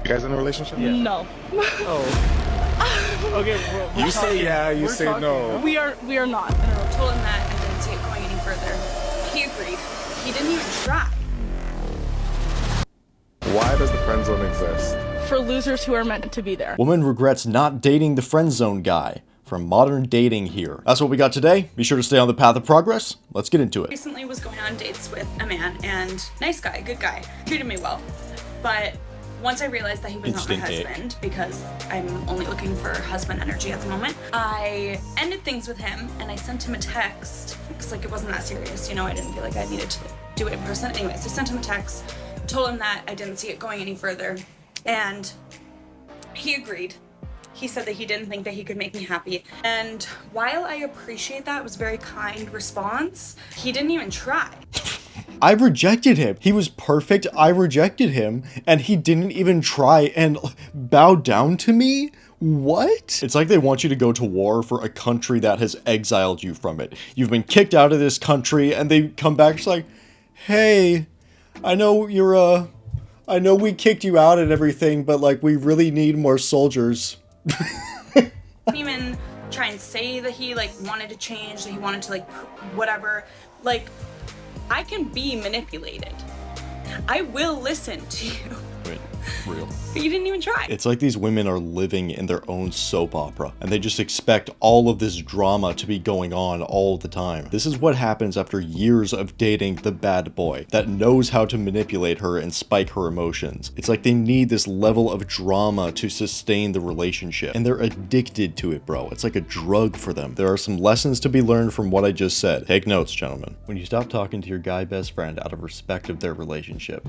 You guys in a relationship? Yeah. No. Oh. Okay. Well, you say yeah, you say no. We are not. I told him that I didn't see it going any further. He agreed. He didn't even try. Why does the friend zone exist? For losers who are meant to be there. Woman regrets not dating the friend zone guy. From modern dating here. That's what we got today. Be sure to stay on the path of progress. Let's get into it. Recently was going on dates with a man, and nice guy, good guy, treated me well. But once I realized that he was not my husband, because I'm only looking for husband energy at the moment, I ended things with him, and I sent him a text, because like it wasn't that serious, you know, I didn't feel like I needed to do it in person. Anyways, I sent him a text, told him that I didn't see it going any further, and he agreed. He said that he didn't think that he could make me happy. And while I appreciate that, it was a very kind response, he didn't even try. I rejected him. He was perfect. I rejected him. And he didn't even try and bow down to me? What? It's like they want you to go to war for a country that has exiled you from it. You've been kicked out of this country and they come back it's like, hey, I know you're, I know we kicked you out and everything, but like we really need more soldiers. Even try and say that he like wanted to change, that he wanted to like whatever. Like, I can be manipulated. I will listen to you. Wait, real. But you didn't even try. It's like these women are living in their own soap opera and they just expect all of this drama to be going on all the time. This is what happens after years of dating the bad boy that knows how to manipulate her and spike her emotions. It's like they need this level of drama to sustain the relationship and they're addicted to it, bro. It's like a drug for them. There are some lessons to be learned from what I just said. Take notes, gentlemen. When you stop talking to your guy best friend out of respect of their relationship.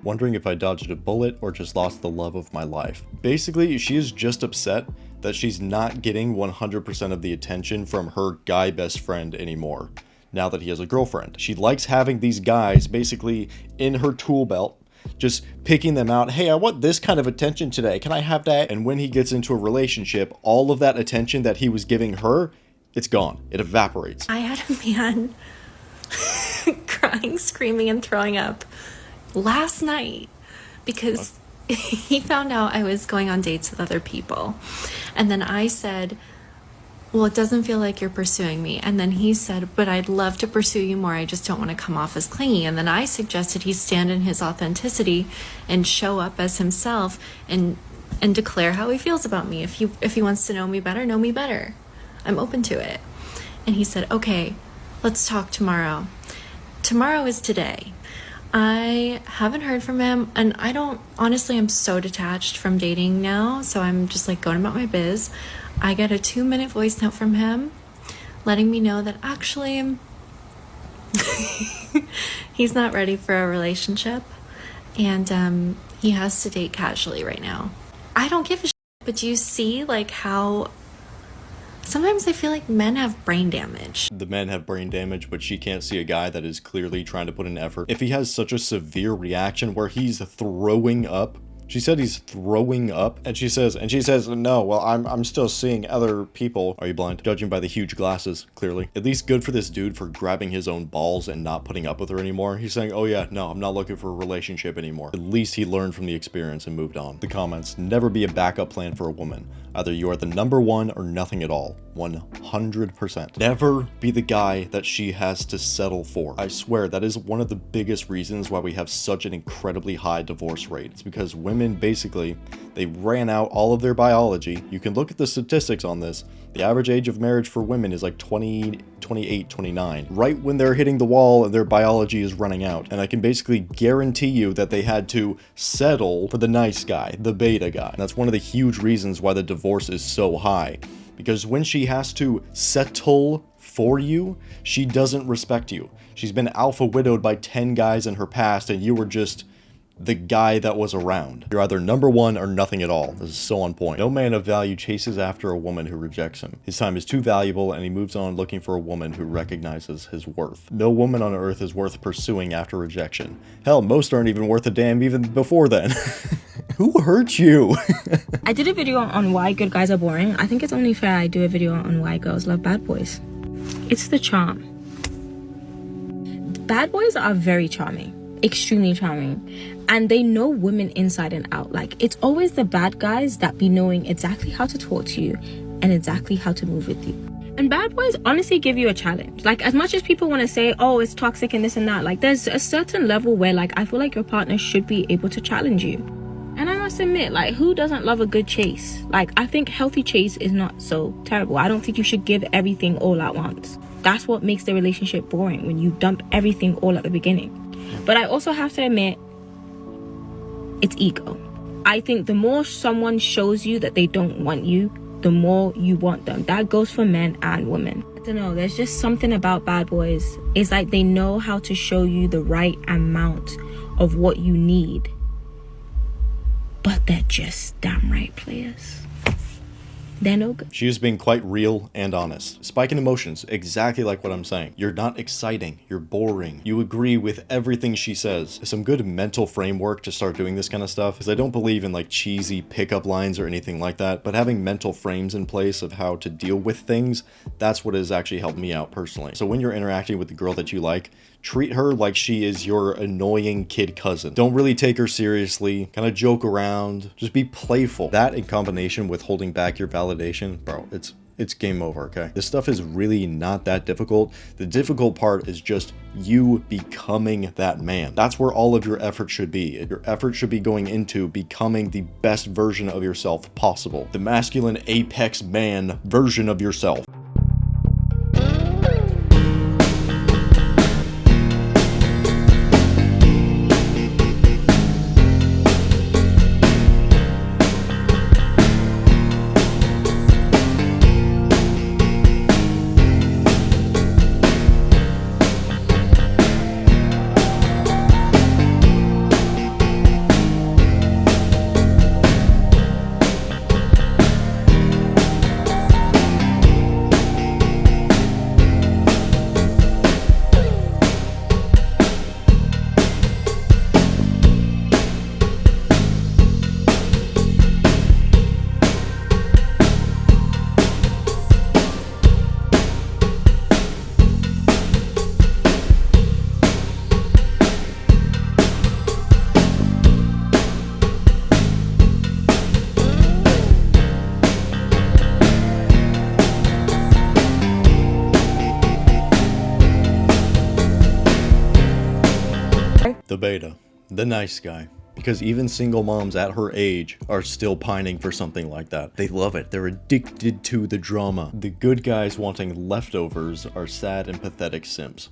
Wondering if I dodged a bullet or just lost the love of my life. Basically, she is just upset that she's not getting 100% of the attention from her guy best friend anymore, now that he has a girlfriend. She likes having these guys basically in her tool belt, just picking them out. Hey, I want this kind of attention today. Can I have that? And when he gets into a relationship, all of that attention that he was giving her, it's gone. It evaporates. I had a man crying, screaming, and throwing up last night because he found out I was going on dates with other people. And then I said, well, it doesn't feel like you're pursuing me. And then he said, but I'd love to pursue you more. I just don't want to come off as clingy. And then I suggested he stand in his authenticity and show up as himself and declare how he feels about me. If he wants to know me better. I'm open to it. And he said, okay, let's talk tomorrow. Tomorrow is today. I haven't heard from him, and I don't, honestly, I'm so detached from dating now, so I'm just like going about my biz. I get a 2-minute voice note from him letting me know that actually he's not ready for a relationship, and he has to date casually right now. I don't give a shit, but do you see like how sometimes I feel like men have brain damage. The men have brain damage, but she can't see a guy that is clearly trying to put in effort. If he has such a severe reaction where he's throwing up, she said he's throwing up, and she says, no, well, I'm still seeing other people. Are you blind? Judging by the huge glasses, clearly. At least good for this dude for grabbing his own balls and not putting up with her anymore. He's saying, oh yeah, no, I'm not looking for a relationship anymore. At least he learned from the experience and moved on. The comments, never be a backup plan for a woman. Either you are the number one or nothing at all. 100%. Never be the guy that she has to settle for. I swear that is one of the biggest reasons why we have such an incredibly high divorce rate. It's because women basically, they ran out all of their biology. You can look at the statistics on this. The average age of marriage for women is like 20, 28, 29. Right when they're hitting the wall and their biology is running out. And I can basically guarantee you that they had to settle for the nice guy, the beta guy. And that's one of the huge reasons why the divorce is so high. Because when she has to settle for you, she doesn't respect you. She's been alpha widowed by 10 guys in her past and you were just the guy that was around. You're either number one or nothing at all. This is so on point. No man of value chases after a woman who rejects him. His time is too valuable and he moves on looking for a woman who recognizes his worth. No woman on earth is worth pursuing after rejection. Hell, most aren't even worth a damn even before then. Who hurt you? I did a video on why good guys are boring. I think it's only fair I do a video on why girls love bad boys. It's the charm. Bad boys are very charming. extremely charming, and they know women inside and out. Like, it's always the bad guys that be knowing exactly how to talk to you and exactly how to move with you. And bad boys honestly give you a challenge. Like, as much as people want to say, oh, it's toxic and this and that, like, there's a certain level where, like, I feel like your partner should be able to challenge you. And I must admit, like, who doesn't love a good chase? Like, I think healthy chase is not so terrible. I don't think you should give everything all at once. That's what makes the relationship boring, when you dump everything all at the beginning. But I also have to admit, it's ego. I think the more someone shows you that they don't want you, the more you want them. That goes for men and women. I don't know, there's just something about bad boys. It's like they know how to show you the right amount of what you need. But they're just damn right players. They're no good. She is being quite real and honest. Spike in emotions, exactly like what I'm saying. You're not exciting, you're boring. You agree with everything she says. Some good mental framework to start doing this kind of stuff, because I don't believe in like cheesy pickup lines or anything like that, but having mental frames in place of how to deal with things, that's what has actually helped me out personally. So when you're interacting with the girl that you like, treat her like she is your annoying kid cousin. Don't really take her seriously, kind of joke around, just be playful. That in combination with holding back your validation, bro, it's game over, okay? This stuff is really not that difficult. The difficult part is just you becoming that man. That's where all of your effort should be. Your effort should be going into becoming the best version of yourself possible. The masculine apex man version of yourself. The beta, the nice guy. Because even single moms at her age are still pining for something like that. They love it. They're addicted to the drama. The good guys wanting leftovers are sad and pathetic simps.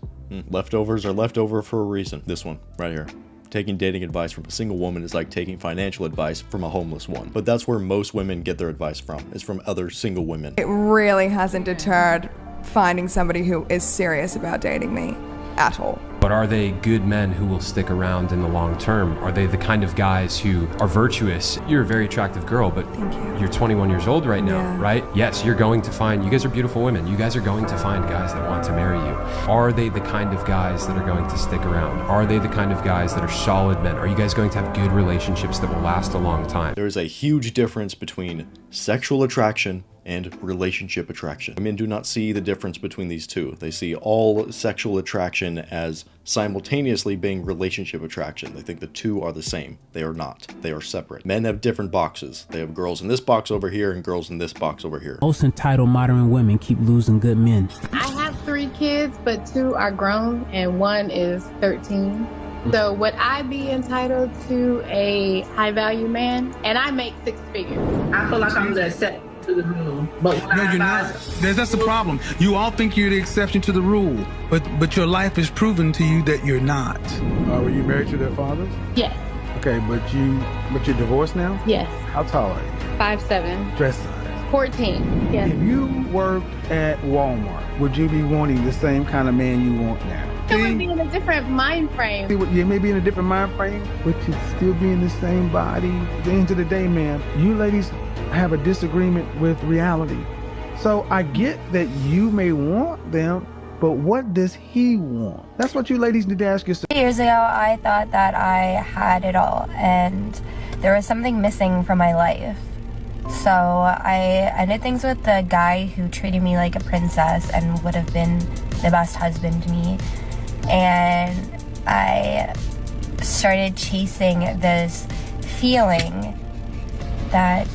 Leftovers are leftover for a reason. This one, right here. Taking dating advice from a single woman is like taking financial advice from a homeless one. But that's where most women get their advice from, is from other single women. It really hasn't deterred finding somebody who is serious about dating me at all. But are they good men who will stick around in the long term? Are they the kind of guys who are virtuous? You're a very attractive girl, but you're 21 years old right now, right? Yes, you're going to find, you guys are beautiful women. You guys are going to find guys that want to marry you. Are they the kind of guys that are going to stick around? Are they the kind of guys that are solid men? Are you guys going to have good relationships that will last a long time? There is a huge difference between sexual attraction and relationship attraction. Women do not see the difference between these two. They see all sexual attraction as simultaneously being relationship attraction. They think the two are the same. They are not. They are separate. Men have different boxes. They have girls in this box over here and girls in this box over here. Most entitled modern women keep losing good men. I have 3 kids, but 2 are grown and 1 is 13. So would I be entitled to a high value man? And I make 6 figures. I feel like I'm the exception to the rule. But no, you're not. That's the problem. You all think you're the exception to the rule, but your life is proven to you that you're not. Were you married to their fathers? Yes. Okay, but you're divorced now? Yes. How tall are you? 5'7". Dress size? 14. Yes. If you worked at Walmart, would you be wanting the same kind of man you want now? It would be in a different mind frame. You may be in a different mind frame, but you'd still be in the same body. At the end of the day, man, you ladies have a disagreement with reality. So I get that you may want them, but what does he want? That's what you ladies need to ask yourself. Years ago, I thought that I had it all, and there was something missing from my life. So I did things with the guy who treated me like a princess and would have been the best husband to me. And I started chasing this feeling that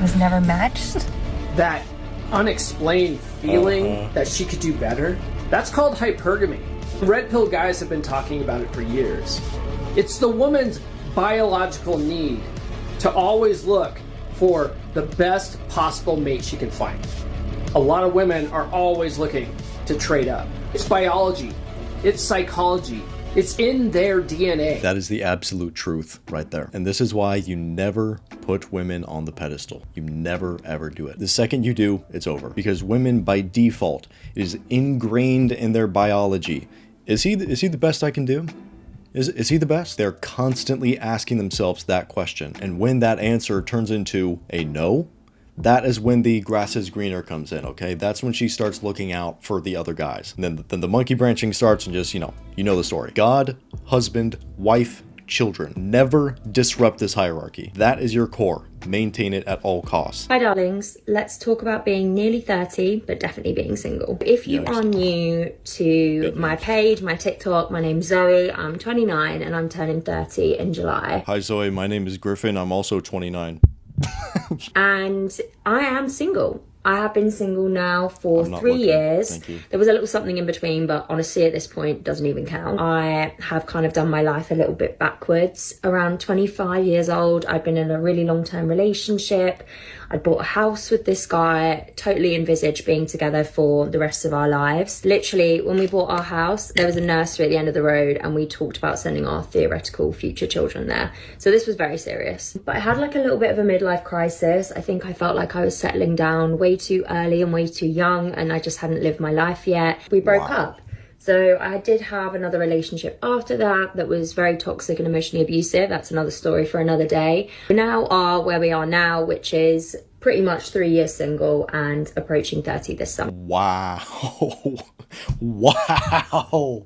was never matched. That unexplained feeling that she could do better, that's called hypergamy. Red pill guys have been talking about it for years. It's the woman's biological need to always look for the best possible mate she can find. A lot of women are always looking to trade up. It's biology. It's psychology. It's in their DNA. That is the absolute truth right there. And this is why you never put women on the pedestal. You never ever do it. The second you do, it's over. Because women by default, it is ingrained in their biology. Is he the best I can do? Is he the best? They're constantly asking themselves that question. And when that answer turns into a no, that is when the grass is greener comes in, okay? That's when she starts looking out for the other guys. And then the monkey branching starts and just, you know the story. God, husband, wife, children. Never disrupt this hierarchy. That is your core. Maintain it at all costs. Hi darlings, let's talk about being nearly 30, but definitely being single. If you are new to my page, my TikTok, my name's Zoe, I'm 29 and I'm turning 30 in July. Hi Zoe, my name is Griffin, I'm also 29. And I am single. I have been single now for 3 years. Thank you. There was a little something in between, but honestly at this point doesn't even count. I have kind of done my life a little bit backwards. Around 25 years old, I'd been in a really long-term relationship. I'd bought a house with this guy, totally envisaged being together for the rest of our lives. Literally, when we bought our house, there was a nursery at the end of the road and we talked about sending our theoretical future children there. So this was very serious. But I had like a little bit of a midlife crisis. I think I felt like I was settling down way too early and way too young and I just hadn't lived my life yet. We broke up. So I did have another relationship after that was very toxic and emotionally abusive. That's another story for another day. We now are where we are now, which is pretty much 3 years single and approaching 30 this summer. Wow. Wow.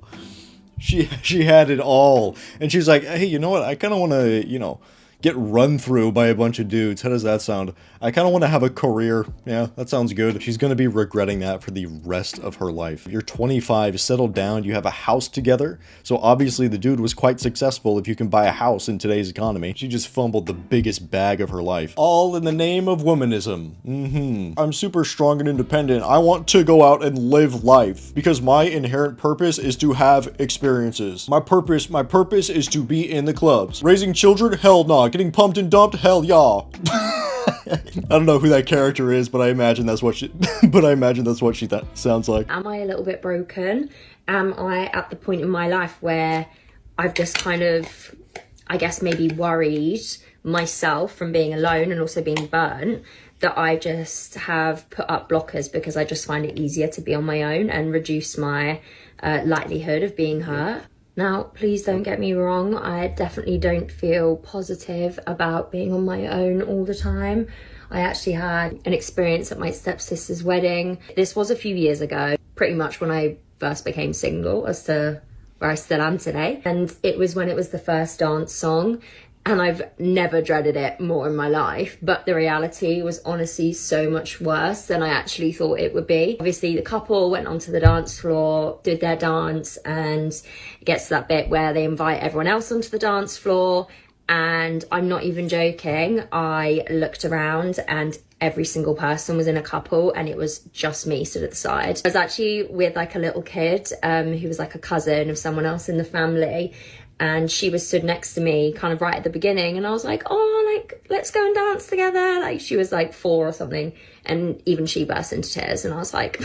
She had it all. And she's like, hey, you know what? I kind of want to, get run through by a bunch of dudes. How does that sound? I kind of want to have a career. Yeah, that sounds good. She's going to be regretting that for the rest of her life. You're 25, settled down, you have a house together. So obviously the dude was quite successful if you can buy a house in today's economy. She just fumbled the biggest bag of her life. All in the name of womanism. I'm super strong and independent. I want to go out and live life because my inherent purpose is to have experiences. My purpose is to be in the clubs. Raising children? Hell no. Getting pumped and dumped? Hell yeah. I don't know who that character is, but I imagine that's what she sounds like. Am I a little bit broken? Am I at the point in my life where I've just kind of, I guess maybe worried myself from being alone and also being burnt, that I just have put up blockers because I just find it easier to be on my own and reduce my likelihood of being hurt? Now, please don't get me wrong, I definitely don't feel positive about being on my own all the time. I actually had an experience at my stepsister's wedding. This was a few years ago, pretty much when I first became single as to where I still am today. And it was when it was the first dance song. And I've never dreaded it more in my life, but the reality was honestly so much worse than I actually thought it would be. Obviously, the couple went onto the dance floor, did their dance, and it gets to that bit where they invite everyone else onto the dance floor. And I'm not even joking, I looked around and every single person was in a couple and it was just me stood at the side. I was actually with like a little kid who was like a cousin of someone else in the family. And she was stood next to me kind of right at the beginning. And I was like, oh, like, let's go and dance together. Like, she was like 4 or something. And even she burst into tears. And I was like,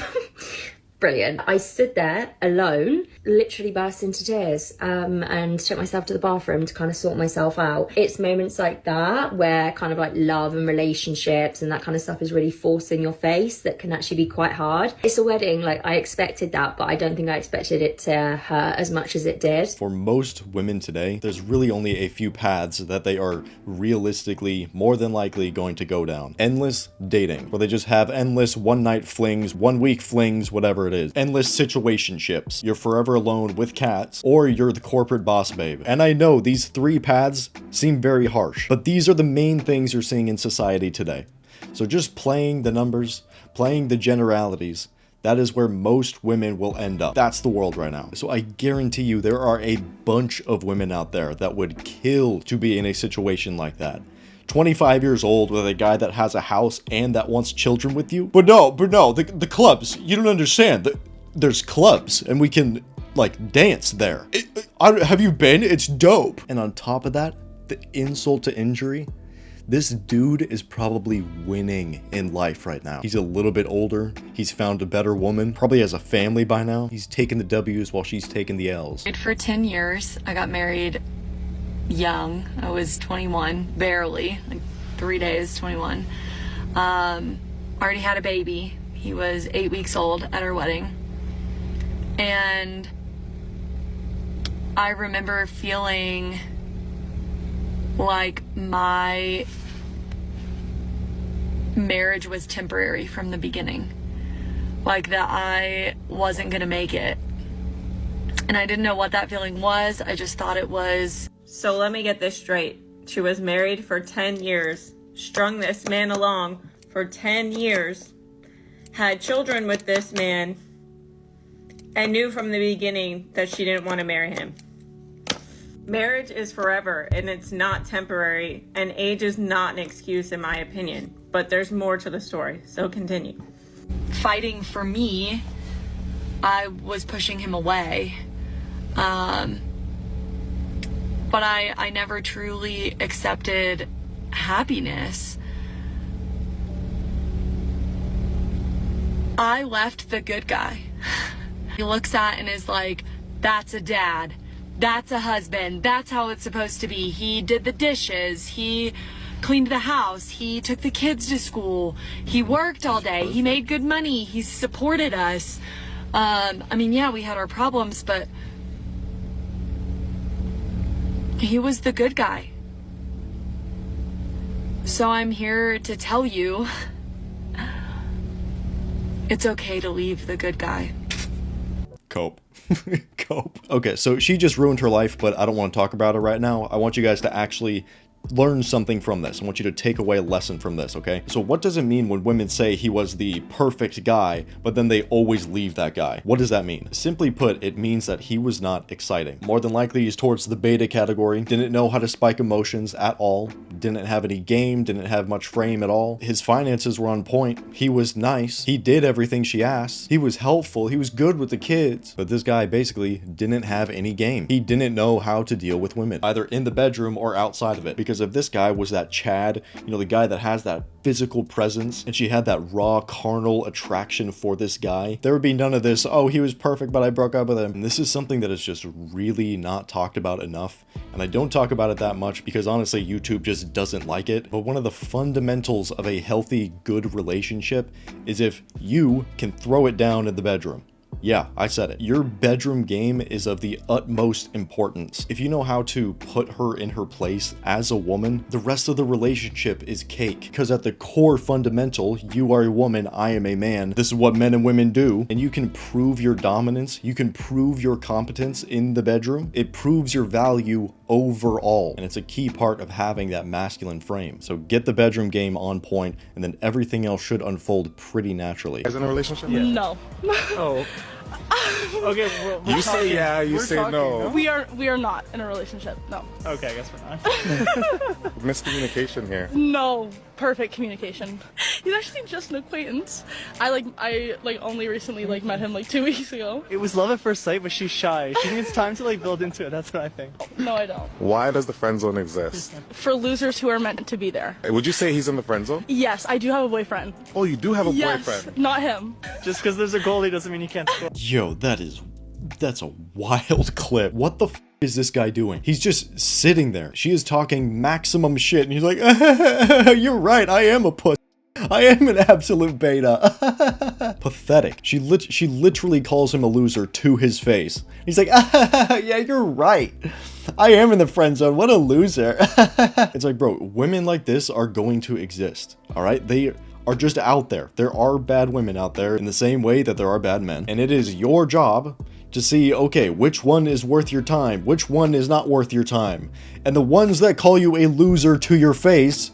brilliant. I stood there alone, literally burst into tears, and took myself to the bathroom to kind of sort myself out. It's moments like that where kind of like love and relationships and that kind of stuff is really forced in your face that can actually be quite hard. It's a wedding, like I expected that, but I don't think I expected it to hurt as much as it did. For most women today, there's really only a few paths that they are realistically more than likely going to go down. Endless dating, where they just have endless one-night flings, one-week flings, whatever it is. Endless situationships. You're forever alone with cats, or you're the corporate boss babe. And I know these 3 paths seem very harsh, but these are the main things you're seeing in society today. So just playing the numbers, playing the generalities, That is where most women will end up. That's the world right now. So I guarantee you there are a bunch of women out there that would kill to be in a situation like that. 25 years old with a guy that has a house and that wants children with you. But no, the clubs, you don't understand. There's clubs and we can like dance there. Have you been? It's dope. And on top of that, the insult to injury, this dude is probably winning in life right now. He's a little bit older. He's found a better woman. Probably has a family by now. He's taking the W's while she's taking the L's. For 10 years, I got married young. I was 21, barely, like 3 days, 21. Already had a baby. He was 8 weeks old at our wedding. And I remember feeling like my marriage was temporary from the beginning. Like that I wasn't gonna make it. And I didn't know what that feeling was. I just thought it was. So let me get this straight. She was married for 10 years, strung this man along for 10 years, had children with this man, and knew from the beginning that she didn't want to marry him. Marriage is forever, and it's not temporary, and age is not an excuse in my opinion. But there's more to the story, so continue. Fighting for me, I was pushing him away. But I never truly accepted happiness. I left the good guy. He looks at and is like, that's a dad. That's a husband. That's how it's supposed to be. He did the dishes. He cleaned the house. He took the kids to school. He worked all day. He made good money. He supported us. I mean, yeah, we had our problems, but he was the good guy. So I'm here to tell you, it's okay to leave the good guy. Cope. Cope. Okay, so she just ruined her life, but I don't want to talk about it right now. I want you guys to actually learn something from this. I want you to take away a lesson from this, okay? So what does it mean when women say he was the perfect guy, but then they always leave that guy? What does that mean? Simply put, it means that he was not exciting. More than likely, he's towards the beta category, didn't know how to spike emotions at all, didn't have any game, didn't have much frame at all. His finances were on point. He was nice. He did everything she asked. He was helpful. He was good with the kids. But this guy basically didn't have any game. He didn't know how to deal with women, either in the bedroom or outside of it. Because if this guy was that Chad, you know, the guy that has that physical presence, and she had that raw carnal attraction for this guy, there would be none of this, oh, he was perfect, but I broke up with him. And this is something that is just really not talked about enough. And I don't talk about it that much because honestly, YouTube just doesn't like it. But one of the fundamentals of a healthy, good relationship is if you can throw it down in the bedroom. Yeah, I said it. Your bedroom game is of the utmost importance. If you know how to put her in her place as a woman, the rest of the relationship is cake. Because at the core fundamental, you are a woman, I am a man. This is what men and women do. And you can prove your dominance. You can prove your competence in the bedroom. It proves your value overall. And it's a key part of having that masculine frame. So get the bedroom game on point, and then everything else should unfold pretty naturally. Guys in a relationship? Yeah. No. Oh. Okay, you say yeah, you say no. We are not in a relationship. No. Okay, I guess we're not. Miscommunication here. No, perfect communication. He's actually just an acquaintance. I only recently met him 2 weeks ago. It was love at first sight, but she's shy. She needs time to build into it. That's what I think. No, I don't. Why does the friend zone exist? For losers who are meant to be there. Would you say he's in the friend zone? Yes, I do have a boyfriend. Oh, you do have a yes, boyfriend? Not him. Just because there's a goalie doesn't mean you can't score. Yo, that's a wild clip. What the f is this guy doing? He's just sitting there. She is talking maximum shit, and he's like, you're right, I am a puss. I am an absolute beta. Pathetic. She literally calls him a loser to his face. He's like, yeah, you're right. I am in the friend zone. What a loser. It's like, bro, women like this are going to exist. All right? They are just out there. There are bad women out there in the same way that there are bad men. And it is your job to see, okay, which one is worth your time? Which one is not worth your time? And the ones that call you a loser to your face,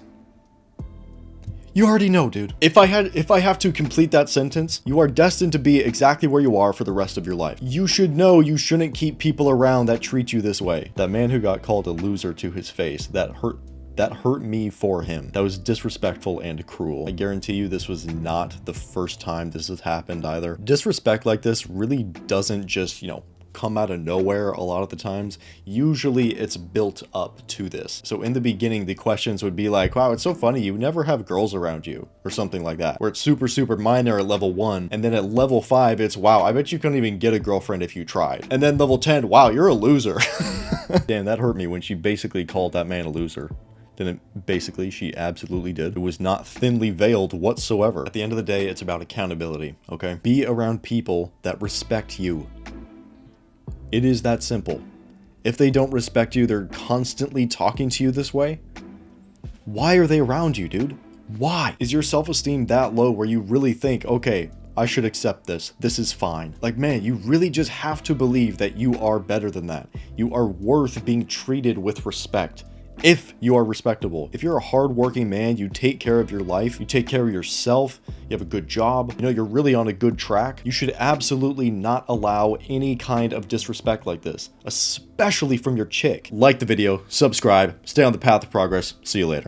You already know, dude. If I have to complete that sentence, you are destined to be exactly where you are for the rest of your life. You should know you shouldn't keep people around that treat you this way. That man who got called a loser to his face, that hurt me for him. That was disrespectful and cruel. I guarantee you this was not the first time this has happened either. Disrespect like this really doesn't just, you know, come out of nowhere a lot of the times. Usually it's built up to this. So in the beginning, the questions would be like, wow, it's so funny, you never have girls around you, or something like that, where it's super, super minor at level 1, and then at level 5, it's, wow, I bet you couldn't even get a girlfriend if you tried. And then level 10, wow, you're a loser. Damn, that hurt me when she basically called that man a loser. Basically, she absolutely did. It was not thinly veiled whatsoever. At the end of the day, it's about accountability, okay? Be around people that respect you. It is that simple. If they don't respect you, they're constantly talking to you this way. Why are they around you, dude? Why? Is your self-esteem that low where you really think, okay, I should accept this. This is fine. Like, man, you really just have to believe that you are better than that. You are worth being treated with respect. If you are respectable, if you're a hardworking man, you take care of your life, you take care of yourself, you have a good job, you know, you're really on a good track, you should absolutely not allow any kind of disrespect like this, especially from your chick. Like the video, subscribe, stay on the path of progress. See you later.